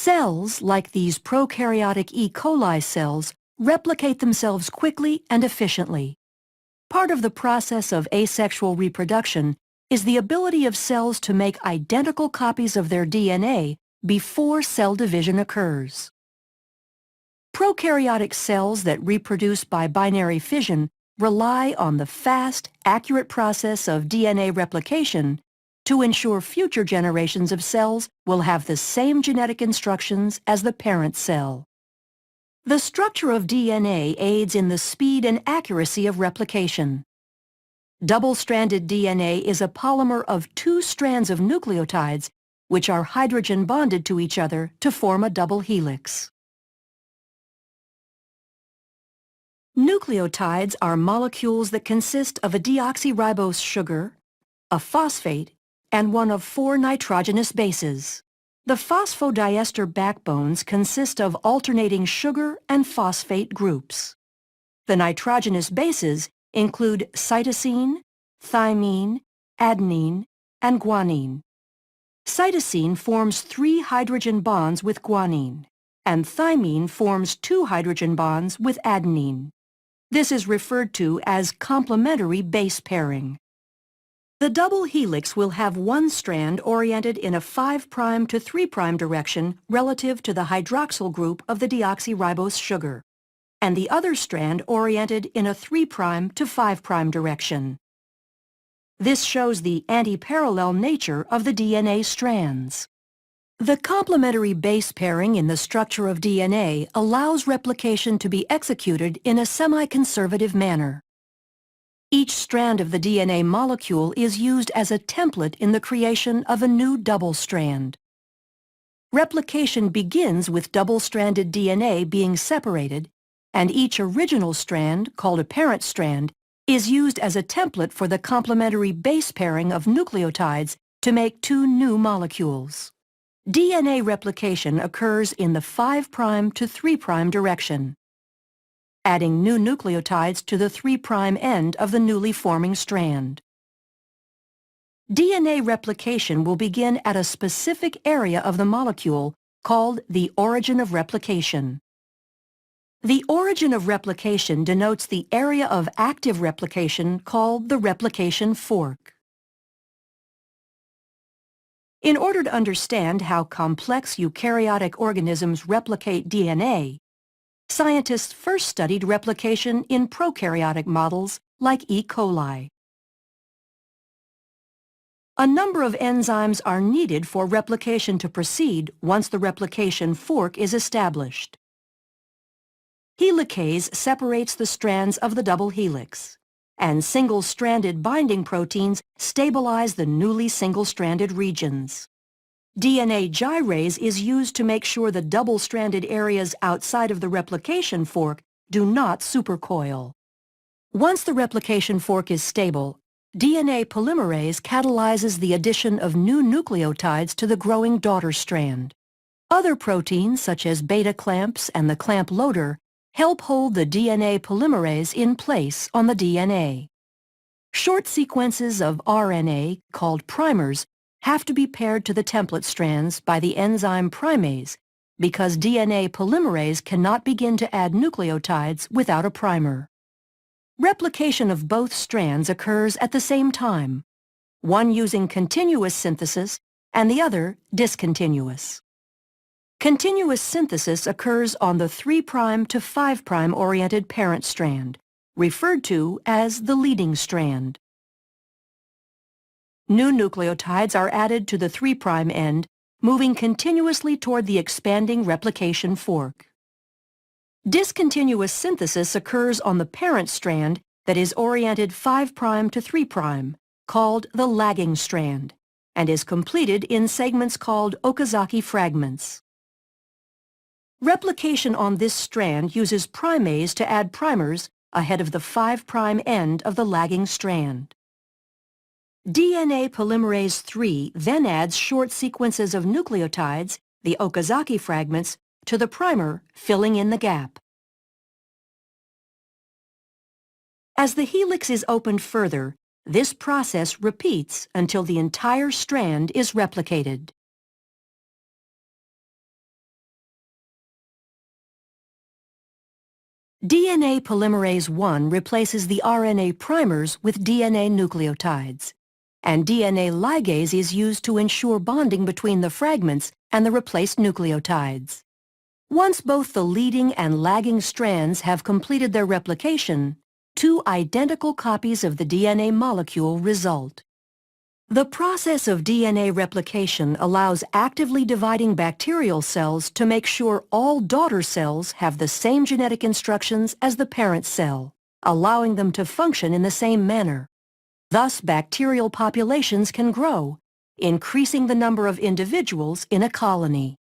Cells, like these prokaryotic E. coli cells, replicate themselves quickly and efficiently. Part of the process of asexual reproduction is the ability of cells to make identical copies of their DNA before cell division occurs. Prokaryotic cells that reproduce by binary fission rely on the fast, accurate process of DNA replication to ensure future generations of cells will have the same genetic instructions as the parent cell. The structure of DNA aids in the speed and accuracy of replication. Double-stranded DNA is a polymer of two strands of nucleotides which are hydrogen bonded to each other to form a double helix. Nucleotides are molecules that consist of a deoxyribose sugar, a phosphate, and one of 4 nitrogenous bases. The phosphodiester backbones consist of alternating sugar and phosphate groups. The nitrogenous bases include cytosine, thymine, adenine, and guanine. Cytosine forms 3 hydrogen bonds with guanine, and thymine forms 2 hydrogen bonds with adenine. This is referred to as complementary base pairing. The double helix will have one strand oriented in a 5' to 3' direction relative to the hydroxyl group of the deoxyribose sugar, and the other strand oriented in a 3' to 5' direction. This shows the anti-parallel nature of the DNA strands. The complementary base pairing in the structure of DNA allows replication to be executed in a semi-conservative manner. Each strand of the DNA molecule is used as a template in the creation of a new double strand. Replication begins with double-stranded DNA being separated, and each original strand, called a parent strand, is used as a template for the complementary base pairing of nucleotides to make 2 new molecules. DNA replication occurs in the 5' to 3' direction, adding new nucleotides to the 3' end of the newly forming strand. DNA replication will begin at a specific area of the molecule called the origin of replication. The origin of replication denotes the area of active replication called the replication fork. In order to understand how complex eukaryotic organisms replicate DNA, scientists first studied replication in prokaryotic models like E. coli. A number of enzymes are needed for replication to proceed once the replication fork is established. Helicase separates the strands of the double helix, and single-stranded binding proteins stabilize the newly single-stranded regions. DNA gyrase is used to make sure the double-stranded areas outside of the replication fork do not supercoil. Once the replication fork is stable, DNA polymerase catalyzes the addition of new nucleotides to the growing daughter strand. Other proteins, such as beta clamps and the clamp loader, help hold the DNA polymerase in place on the DNA. Short sequences of RNA, called primers, have to be paired to the template strands by the enzyme primase because DNA polymerase cannot begin to add nucleotides without a primer. Replication of both strands occurs at the same time, one using continuous synthesis and the other discontinuous. Continuous synthesis occurs on the 3' to 5' oriented parent strand, referred to as the leading strand. New nucleotides are added to the 3' end, moving continuously toward the expanding replication fork. Discontinuous synthesis occurs on the parent strand that is oriented 5' to 3', called the lagging strand, and is completed in segments called Okazaki fragments. Replication on this strand uses primase to add primers ahead of the 5' end of the lagging strand. DNA polymerase III then adds short sequences of nucleotides, the Okazaki fragments, to the primer, filling in the gap. As the helix is opened further, this process repeats until the entire strand is replicated. DNA polymerase I replaces the RNA primers with DNA nucleotides, and DNA ligase is used to ensure bonding between the fragments and the replaced nucleotides. Once both the leading and lagging strands have completed their replication, two identical copies of the DNA molecule result. The process of DNA replication allows actively dividing bacterial cells to make sure all daughter cells have the same genetic instructions as the parent cell, allowing them to function in the same manner. Thus, bacterial populations can grow, increasing the number of individuals in a colony.